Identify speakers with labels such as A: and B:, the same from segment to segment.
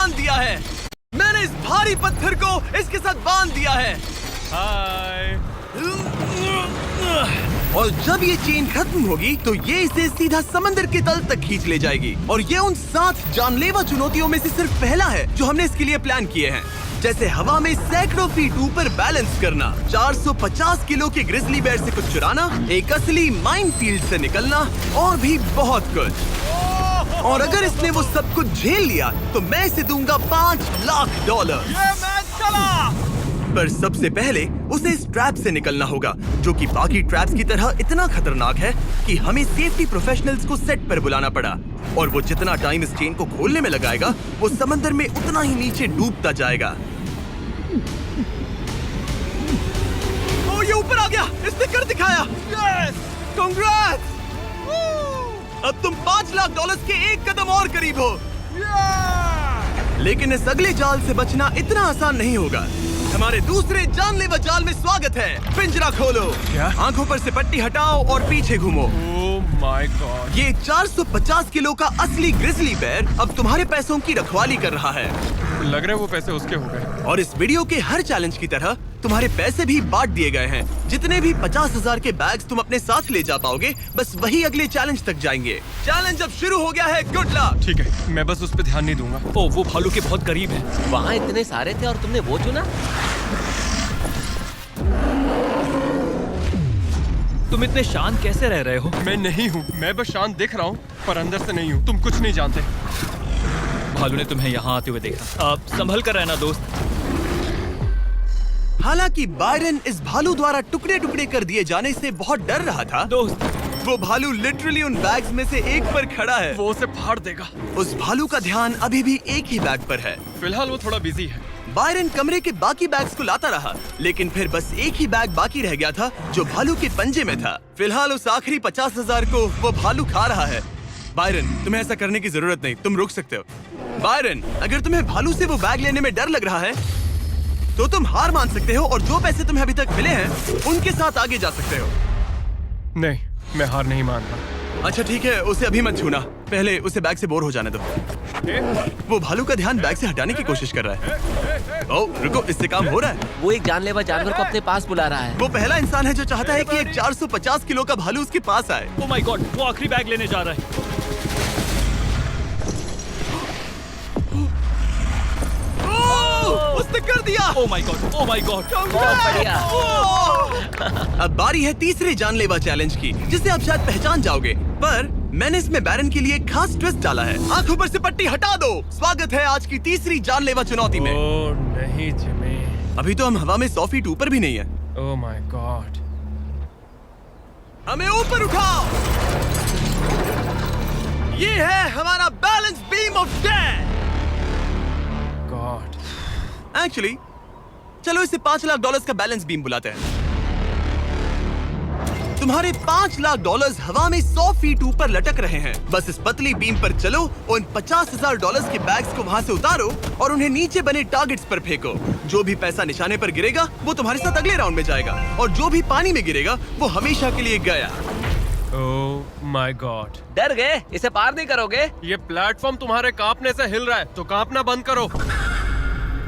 A: बांध दिया है। मैंने इस भारी पत्थर को इसके साथ बांध दिया है।
B: हाय।
A: और जब ये चेन खत्म होगी तो ये इसे सीधा समंदर के तल तक खींच ले जाएगी। और ये उन 7 जानलेवा चुनौतियों में से सिर्फ पहला है जो हमने इसके लिए प्लान किए हैं, जैसे हवा में सैकड़ों फीट ऊपर बैलेंस करना, 450 किलो के ग्रिजली बेयर से कुछ चुराना, एक असली माइनफील्ड से निकलना और भी बहुत कुछ। और अगर इसने वो सब कुछ झेल लिया तो मैं इसे दूंगा $5 लाख।
B: ये मैच चला।
A: पर सबसे पहले उसे इस ट्रैप से निकलना होगा, जो कि बाकी ट्रैप्स की तरह इतना खतरनाक है कि हमें सेफ्टी प्रोफेशनल्स को सेट पर बुलाना पड़ा। और वो जितना टाइम इस चेन को खोलने में लगाएगा, वो समंदर में उतना ही नीचे डूबता जाएगा। ओ, ये ऊपर आ गया। इसने कर दिखाया। Yes, congrats. अब तुम $5 लाख के एक कदम और करीब हो। लेकिन इस अगले जाल से बचना इतना आसान नहीं होगा। हमारे दूसरे जानलेवा जाल में स्वागत है। पिंजरा खोलो।
B: क्या?
A: आंखों पर से पट्टी हटाओ और पीछे घूमो।
B: Oh my God.
A: ये 450 किलो का असली ग्रिजली बेयर अब तुम्हारे पैसों की रखवाली कर रहा है।
B: लग रहा है वो पैसे उसके हो गए।
A: और इस वीडियो के हर चैलेंज की तरह तुम्हारे पैसे भी बांट दिए गए हैं। जितने भी 50,000 के बैग्स तुम अपने साथ ले जा पाओगे, बस वही अगले चैलेंज तक जाएंगे। चैलेंज अब शुरू हो गया है। Good luck.
B: ठीक है, मैं बस उस पर ध्यान नहीं दूंगा।
C: ओ, वो भालू के बहुत करीब है।
D: वहाँ इतने सारे थे और तुमने वो चुना।
C: तुम इतने शांत कैसे रह रहे हो?
B: मैं नहीं हूँ, मैं बस शांत दिख रहा हूँ, पर अंदर से नहीं हूँ। तुम कुछ नहीं जानते।
C: भालू ने तुम्हें यहाँ आते हुए देखा। अब संभल कर रहना दोस्त।
A: हालांकि बायरन इस भालू द्वारा टुकड़े टुकड़े कर दिए जाने से बहुत डर रहा था।
C: दोस्त,
A: वो भालू लिटरली उन बैग्स में से एक पर खड़ा है।
B: वो उसे फाड़ देगा।
A: उस भालू का ध्यान अभी भी एक ही बैग पर है।
B: फिलहाल वो थोड़ा बिजी है।
A: बायरन कमरे के बाकी बैग्स को लाता रहा, लेकिन फिर बस एक ही बैग बाकी रह गया था जो भालू के पंजे में था। फिलहाल उस आखिरी 50,000 को वो भालू खा रहा है। बायरन, तुम्हें ऐसा करने की जरूरत नहीं, तुम रुक सकते हो। बायरन, अगर तुम्हें भालू से वो बैग लेने में डर लग रहा है तो तुम हार मान सकते हो और जो पैसे तुम्हें अभी तक मिले हैं उनके साथ आगे जा सकते हो।
B: नहीं, मैं हार नहीं मानता।
A: अच्छा ठीक है, उसे अभी मत छूना, पहले उसे बैग से बोर हो जाने दो। वो भालू का ध्यान बैग से हटाने की कोशिश कर रहा है। ओह रुको, इससे काम हो रहा है।
D: वो एक जानलेवा जानवर को अपने पास बुला रहा है।
A: वो पहला इंसान है जो चाहता है कि एक 450 किलो का भालू उसके पास आए।
C: ओ माय गॉड, वो आखिरी बैग लेने जा रहा है।
A: उसने कर दिया।
C: Oh my God, oh my God.
D: बढ़िया।
A: अब बारी है तीसरे जानलेवा चैलेंज की, जिसे आप शायद पहचान जाओगे, पर मैंने इसमें बैरन के लिए एक खास ट्विस्ट डाला है। आंखों पर से पट्टी हटा दो। स्वागत है आज की तीसरी जानलेवा चुनौती में।
B: ओह नहीं जिमी।
A: अभी तो हम हवा में 100 फीट ऊपर भी नहीं है।
B: Oh my God.
A: हमें ऊपर उठाओ। ये है हमारा balance beam of death.
B: God.
A: Actually चलो इसे $5 लाख का बैलेंस बीम बुलाते हैं। तुम्हारे $5 लाख हवा में 100 फीट ऊपर लटक रहे हैं। बस इस पतली बीम पर चलो, उन $50,000 के बैग्स को वहां से उतारो और उन्हें नीचे बने टारगेट्स पर फेंको। जो भी पैसा निशाने पर गिरेगा वो तुम्हारे साथ अगले राउंड में जाएगा, और जो भी पानी में गिरेगा वो हमेशा के लिए गया।
B: Oh my God.
D: डर गए? इसे पार नहीं करोगे।
B: ये प्लेटफॉर्म तुम्हारे कांपने से हिल रहा है, तो कांपना बंद करो।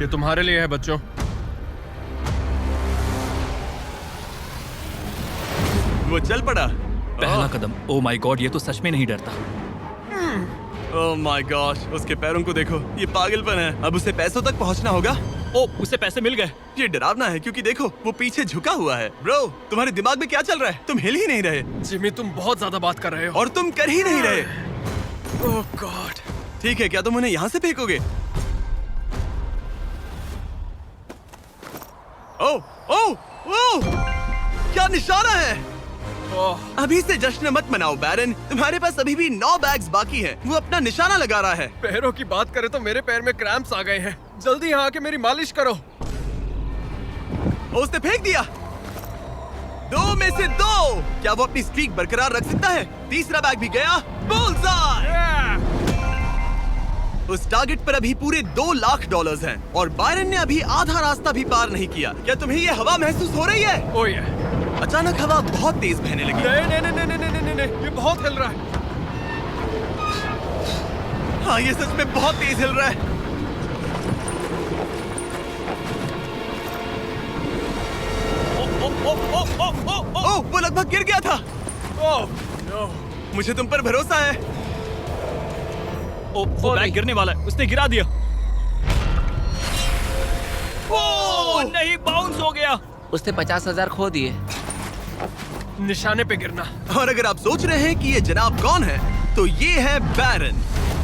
B: ये तुम्हारे लिए है बच्चों।
A: वो चल पड़ा।
C: पहला कदम। ओ माय गॉड, ये तो सच में नहीं डरता।
A: ओह माय गॉड, उसके पैरों को देखो, ये पागलपन है। अब उसे पैसों तक पहुंचना होगा।
C: ओ, उसे पैसे मिल गए।
A: ये डरावना है क्योंकि देखो वो पीछे झुका हुआ है। ब्रो, तुम्हारे दिमाग में क्या चल रहा है? तुम हिल ही नहीं रहे
B: जिमी, तुम बहुत ज्यादा बात कर रहे हो।
A: और तुम कर ही नहीं रहे।
B: ओह गॉड।
A: ठीक है, क्या तुम उन्हें यहाँ से फेंकोगे? ओह ओह ओह, क्या निशाना है।
B: ओह,
A: अभी से जश्न मत मनाओ बैरन, तुम्हारे पास अभी भी 9 बैग्स बाकी हैं। वो अपना निशाना लगा रहा है।
B: पैरों की बात करें तो मेरे पैर में क्रैम्प्स आ गए हैं। जल्दी यहाँ आके मेरी मालिश करो।
A: उसने फेंक दिया। 2 में से 2। क्या वो अपनी स्ट्रीक बरकरार रख सकता है? तीसरा बैग भी गया। बुलसआई। उस टारगेट पर अभी पूरे $2 लाख हैं और बायरन ने अभी आधा रास्ता भी पार नहीं किया। क्या तुम्हें ये हवा महसूस हो रही है?
B: ओह ये।
A: अचानक हवा बहुत तेज बहने लगी।
B: नहीं नहीं नहीं नहीं नहीं नहीं नहीं, ये बहुत हिल रहा है।
A: हाँ, ये सच में बहुत तेज हिल रहा है। ओह, वो लगभग गिर गया था।
B: Oh no.
A: मुझे तुम पर भरोसा है।
C: वो बैग गिरने वाला है, उसने गिरा दिया। ओह नहीं, बाउंस हो गया।
D: उसने 50,000 खो दिए।
B: निशाने पे गिरना।
A: और अगर आप सोच रहे हैं कि ये जनाब कौन है, तो ये है बैरन,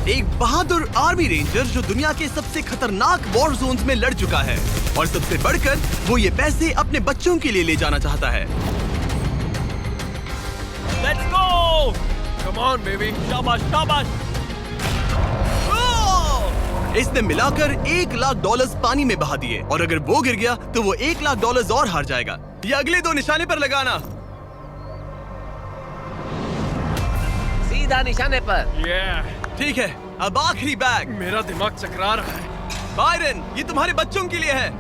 A: एक बहादुर आर्मी रेंजर जो दुनिया के सबसे खतरनाक वॉर जोन्स में लड़ चुका है। और सबसे बढ़कर वो ये पैसे अपने बच्चों के लिए ले जाना चाहता है।
C: Let's go.
B: Come on baby.
C: शाबाश शाबाश।
A: इसने मिलाकर $1,00,000 पानी में बहा दिए, और अगर वो गिर गया तो वो $1,00,000 और हार जाएगा। ये अगले 2 निशाने पर लगाना।
D: सीधा निशाने पर।
A: ठीक है, अब आखिरी बैग।
B: मेरा दिमाग चकरा रहा है।
A: बायरन, ये तुम्हारे बच्चों के लिए है।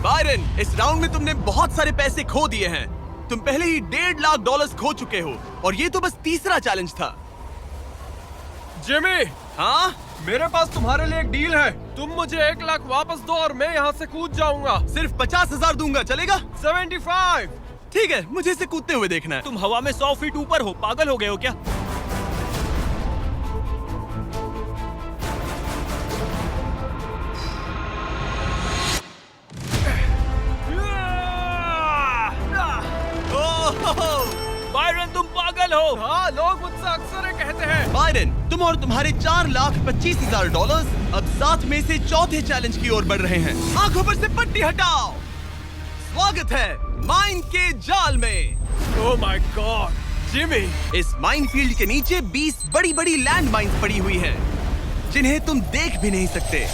A: बायरन, इस राउंड में तुमने बहुत सारे पैसे खो दिए हैं। तुम पहले ही $1,50,000 खो चुके हो, और ये तो बस तीसरा चैलेंज था।
B: जिमी,
A: हाँ,
B: मेरे पास तुम्हारे लिए एक डील है। तुम मुझे 1,00,000 वापस दो और मैं यहाँ से कूद जाऊंगा।
A: सिर्फ 50,000 दूंगा, चलेगा?
B: 75।
A: ठीक है, मुझे इसे कूदते हुए देखना है।
C: तुम हवा में 100 फीट ऊपर हो, पागल हो गए हो क्या? बायरन, तुम पागल हो।
B: हाँ, लोग मुझसे अक्सर ये कहते हैं।
A: बायरन, तुम और तुम्हारे $4,25,000 अब साथ में से चौथे चैलेंज की ओर बढ़ रहे हैं। आंखों पर से पट्टी हटाओ। स्वागत है माइन के जाल में।
B: Oh my God, Jimmy.
A: इस माइन फील्ड के नीचे 20 बड़ी बड़ी लैंड माइन्स पड़ी हुई हैं, जिन्हें तुम देख भी नहीं सकते।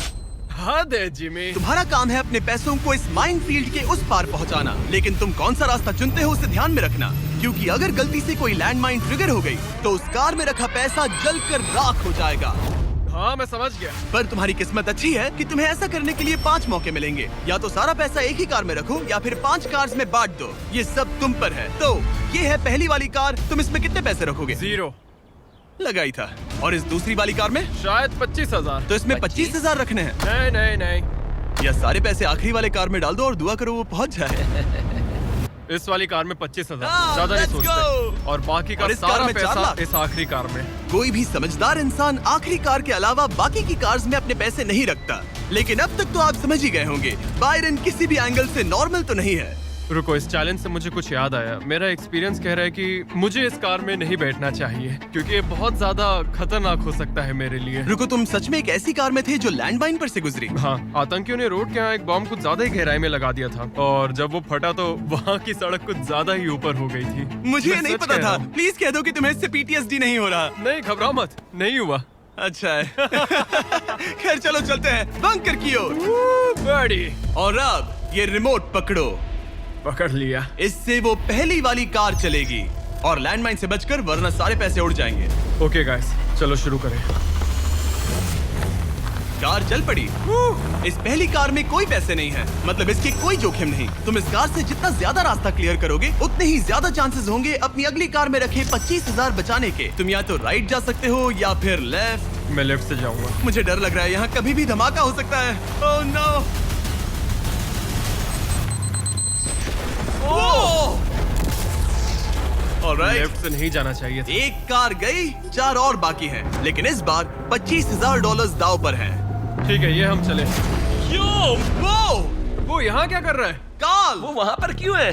B: हद है जिमी।
A: तुम्हारा काम है अपने पैसों को इस माइन फील्ड के उस पार पहुंचाना, लेकिन तुम कौन सा रास्ता चुनते हो उसे ध्यान में रखना, क्योंकि अगर गलती से कोई लैंड माइन ट्रिगर हो गई तो उस कार में रखा पैसा जलकर राख हो जाएगा।
B: हाँ, मैं समझ गया।
A: पर तुम्हारी किस्मत अच्छी है कि तुम्हें ऐसा करने के लिए 5 मौके मिलेंगे। या तो सारा पैसा एक ही कार में रखो, या फिर 5 कार्स में बांट दो। ये सब तुम पर है। तो ये है पहली वाली कार, तुम इसमें कितने पैसे रखोगे?
B: 0।
A: लगाई था। और इस दूसरी वाली कार में?
B: शायद 25,000।
A: तो इसमें 25,000 रखने हैं।
B: नहीं नहीं नहीं।
A: या सारे पैसे आखिरी वाले कार में डाल दो और दुआ करो वो पहुंच जाए।
B: इस वाली कार में 25,000,
A: हाँ,
B: ज्यादा नहीं
A: let's
B: सोचते।
A: go।
B: और बाकी का
A: और इस कार
B: सारा
A: में 4
B: पैसा
A: लाख।
B: इस आखिरी कार में।
A: कोई भी समझदार इंसान आखिरी कार के अलावा बाकी की कार्स में अपने पैसे नहीं रखता। लेकिन अब तक तो आप समझ ही गए होंगे, बायरन किसी भी एंगल से नॉर्मल तो नहीं है।
B: रुको, इस चैलेंज से मुझे कुछ याद आया। मेरा एक्सपीरियंस कह रहा है कि मुझे इस कार में नहीं बैठना चाहिए, क्योंकि ये बहुत ज्यादा खतरनाक हो सकता है मेरे लिए।
A: रुको, तुम सच में एक ऐसी कार में थे जो लैंडमाइन पर से गुजरी?
B: हाँ, आतंकियों ने रोड के यहाँ एक बॉम्ब कुछ ज्यादा ही गहराई में लगा दिया था, और जब वो फटा तो वहाँ की सड़क कुछ ज्यादा ही ऊपर हो गई थी।
A: मुझे ये
B: मैं
A: नहीं
B: सच
A: पता
B: कह रहा
A: था।
B: हूँ।
A: प्लीज कह दो कि तुम्हें इससे PTSD नहीं हो रहा।
B: नहीं, घबराओ मत, नहीं हुआ।
A: अच्छा है। खैर चलो चलते हैं बंकर की ओर।
B: बड़ी।
A: और अब ये रिमोट पकड़ो।
B: पकड़ लिया।
A: इससे वो पहली वाली कार चलेगी और लैंडमाइन से बचकर, वरना सारे पैसे उड़ जाएंगे।
B: ओके गाइस, चलो शुरू करें।
A: कार चल पड़ी। इस पहली कार में कोई पैसे नहीं है, मतलब इसके कोई जोखिम नहीं। तुम इस कार से जितना ज्यादा रास्ता क्लियर करोगे, उतने ही ज्यादा चांसेस होंगे अपनी अगली कार में रखे 25,000 बचाने के। तुम या तो राइट जा सकते हो या फिर लेफ्ट।
B: मैं लेफ्ट से जाऊंगा।
A: मुझे डर लग रहा है, यहाँ कभी भी धमाका हो सकता है। Oh no. ऑलराइट,
B: लेफ्ट से नहीं जाना चाहिए था।
A: एक कार गई, 4 और बाकी हैं, लेकिन इस बार $25,000 दाव पर हैं।
B: ठीक है, ये हम चले।
A: वो
B: यहाँ क्या कर रहा है?
A: काल,
D: वो वहाँ पर क्यों है?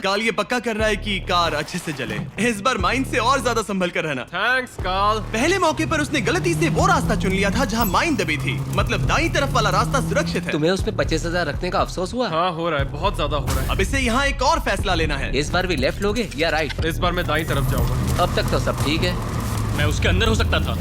A: काल ये पक्का कर रहा है कि कार अच्छे से चले। इस बार माइन से और ज्यादा संभल कर रहना।
B: थैंक्स काल।
A: पहले मौके पर उसने गलती से वो रास्ता चुन लिया था जहाँ माइन दबी थी, मतलब दाईं तरफ वाला रास्ता सुरक्षित है।
D: तुम्हें उसमें 25,000 रखने का अफसोस हुआ?
B: हाँ, हो रहा है, बहुत ज्यादा हो रहा है।
A: अब इसे यहाँ एक और फैसला लेना है।
D: इस बार भी लेफ्ट लोगे या राइट?
B: इस बार मैं दाईं तरफ जाऊंगा।
D: अब तक तो सब ठीक है।
C: मैं उसके अंदर हो सकता था।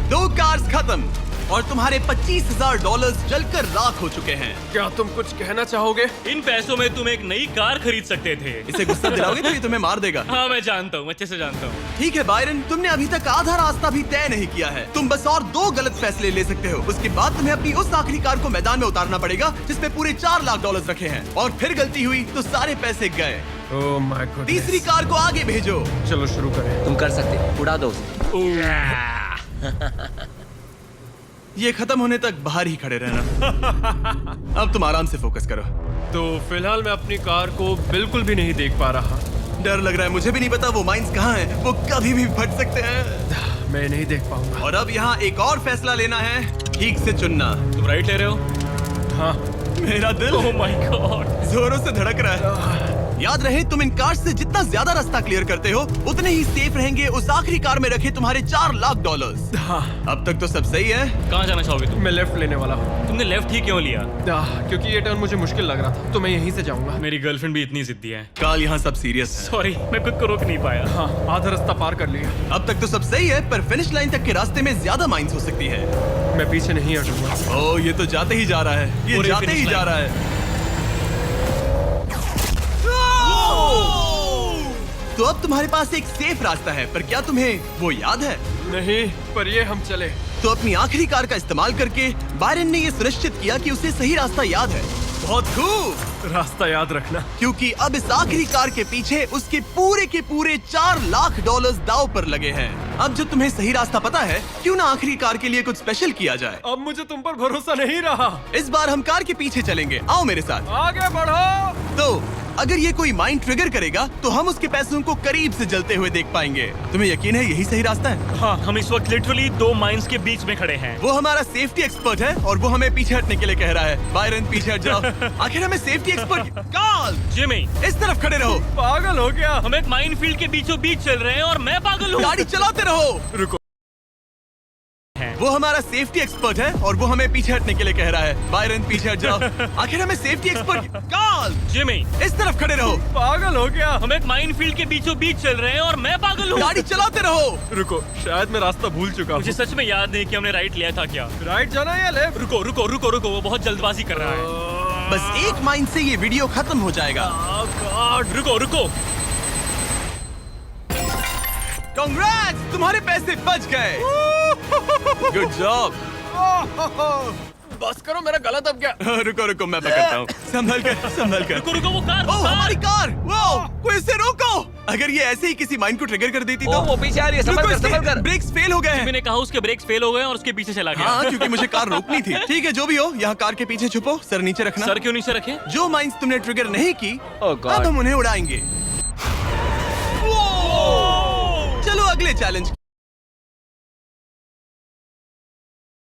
A: 2 कार्स खत्म और तुम्हारे $25,000 जलकर राख हो चुके हैं।
B: क्या तुम कुछ कहना चाहोगे?
C: इन पैसों में तुम एक नई कार खरीद सकते थे।
A: इसे गुस्सा दिलाओगे तो ये तुम्हें मार देगा।
C: हाँ, मैं जानता हूँ, अच्छे से जानता हूँ।
A: ठीक है बायरन, तुमने अभी तक आधा रास्ता भी तय नहीं किया है। तुम बस और 2 गलत फैसले ले सकते हो। उसके बाद तुम्हें अपनी उस आखिरी कार को मैदान में उतारना पड़ेगा जिसमें पूरे $4 लाख रखे हैं। और फिर गलती हुई तो सारे पैसे गए।
B: Oh my God.
A: तीसरी कार को आगे भेजो।
B: चलो शुरू करें।
D: तुम कर सकते हो, उड़ा दो उसे।
A: ये खत्म होने तक बाहर ही खड़े रहना। अब तुम आराम से फोकस करो।
B: तो फिलहाल मैं अपनी कार को बिल्कुल भी नहीं देख पा रहा।
A: डर लग रहा है, मुझे भी नहीं पता वो माइंस कहाँ हैं। वो कभी भी फट सकते हैं।
B: मैं नहीं देख पाऊंगा।
A: और अब यहाँ एक और फैसला लेना है, ठीक से चुनना।
C: तुम राइट ले रहे हो?
B: हाँ।
A: मेरा दिल
C: ओह माय गॉड।
A: जोरों से धड़क रहा है। याद रहे, तुम इन कार्स से जितना ज्यादा रास्ता क्लियर करते हो उतने ही सेफ रहेंगे उस आखिरी कार में रखे तुम्हारे $4 लाख।
B: हाँ।
A: अब तक तो सब सही है।
C: कहाँ जाना चाहोगे तुम?
B: मैं लेफ्ट लेने वाला हूँ।
C: तुमने लेफ्ट ही क्यों लिया?
B: क्योंकि ये टर्न मुझे मुश्किल लग रहा था, तो मैं यहीं से जाऊंगा।
C: मेरी गर्लफ्रेंड भी इतनी जिद्दी है।
A: काल, यहाँ सब सीरियस है।
C: सॉरी, मैं खुद को रोक नहीं पाया।
B: हाँ, आधा रास्ता पार कर लिया।
A: अब तक तो सब सही है, पर फिनिश लाइन तक के रास्ते में ज्यादा माइंस हो सकती है।
B: मैं पीछे नहीं हटूंगा।
A: ओह, ये तो जाते ही जा रहा है। ये
C: पूरी
A: जाते
C: finish
A: ही जा
C: line।
A: रहा है। तो अब तुम्हारे पास एक सेफ रास्ता है, पर क्या तुम्हें वो याद है?
B: नहीं, पर ये हम चले।
A: तो अपनी आखिरी कार का इस्तेमाल करके बायरन ने ये सुनिश्चित किया कि उसे सही रास्ता याद है। बहुत खूब।
B: रास्ता याद रखना।
A: क्योंकि अब इस आखिरी कार के पीछे उसके पूरे के पूरे $4 लाख दांव पर लगे हैं। अब जो तुम्हें सही रास्ता पता है, क्यों ना आखिरी कार के लिए कुछ स्पेशल किया जाए।
B: अब मुझे तुम पर भरोसा नहीं रहा।
A: इस बार हम कार के पीछे चलेंगे, आओ मेरे साथ।
B: आगे बढ़ो।
A: तो अगर ये कोई माइंड ट्रिगर करेगा तो हम उसके पैसों को करीब से जलते हुए देख पाएंगे। तुम्हें यकीन है यही सही रास्ता है?
C: हाँ, हम इस वक्त लिटरली 2 माइंस के बीच में खड़े हैं।
A: वो हमारा सेफ्टी एक्सपर्ट है और वो हमें पीछे हटने के लिए कह रहा है। बायरन, पीछे हट जाओ। आखिर हमें सेफ्टी एक्सपर्ट काल,
C: जिमी,
A: इस तरफ खड़े रहो।
B: पागल हो गया।
C: हम एक माइनफील्ड के बीचों बीच चल रहे हैं और मैं पागल हूँ।
A: गाड़ी चलाते रहो।
B: रुको।
A: वो हमारा सेफ्टी एक्सपर्ट है और वो हमें पीछे हटने के लिए कह रहा है। बायरन, पीछे हट जाओ। आखिर हमें सेफ्टी एक्सपर्ट काल,
C: जिमी,
A: इस तरफ खड़े रहो।
B: पागल हो गया।
C: हम एक माइनफील्ड के बीचों बीच चल रहे हैं और मैं पागल हूँ।
A: गाड़ी चलाते रहो।
B: रुको, शायद मैं रास्ता भूल चुका
C: मुझे
B: हूँ।
C: सच में याद नहीं कि हमने राइट लिया था क्या।
B: राइट जाना है या लेफ्ट?
C: रुको रुको रुको रुको, वो बहुत जल्दबाजी कर रहा है।
A: बस एक माइंड से ये वीडियो खत्म हो जाएगा।
C: गॉड, रुको रुको।
A: कांग्रेट्स, तुम्हारे पैसे बच गए। Good job.
B: बस करो, मेरा गला दब गया।
A: रुको रुको, मैं पकड़ता हूँ। संभल कर, संभल कर।
C: रुको रुको, वो कार।
A: ओह, हमारी कार। वो कोई इसे रोको। अगर ये ऐसे ही किसी माइंड को ट्रिगर कर देती तो।
D: वो पीछे आ रही है, संभल कर, संभल कर।
A: ब्रेक्स फेल हो गए हैं।
C: मैंने कहा उसके ब्रेक्स फेल हो गए और उसके पीछे चला गया।
A: हाँ, क्योंकि मुझे कार रोकनी थी। ठीक है, जो भी हो, यहाँ कार के पीछे छुपो, सर नीचे रखना।
C: सर क्यों नीचे रखे?
A: जो माइंस तुमने ट्रिगर नहीं की,
D: Oh God.
A: अब हम उन्हें उड़ाएंगे। चलो अगले चैलेंज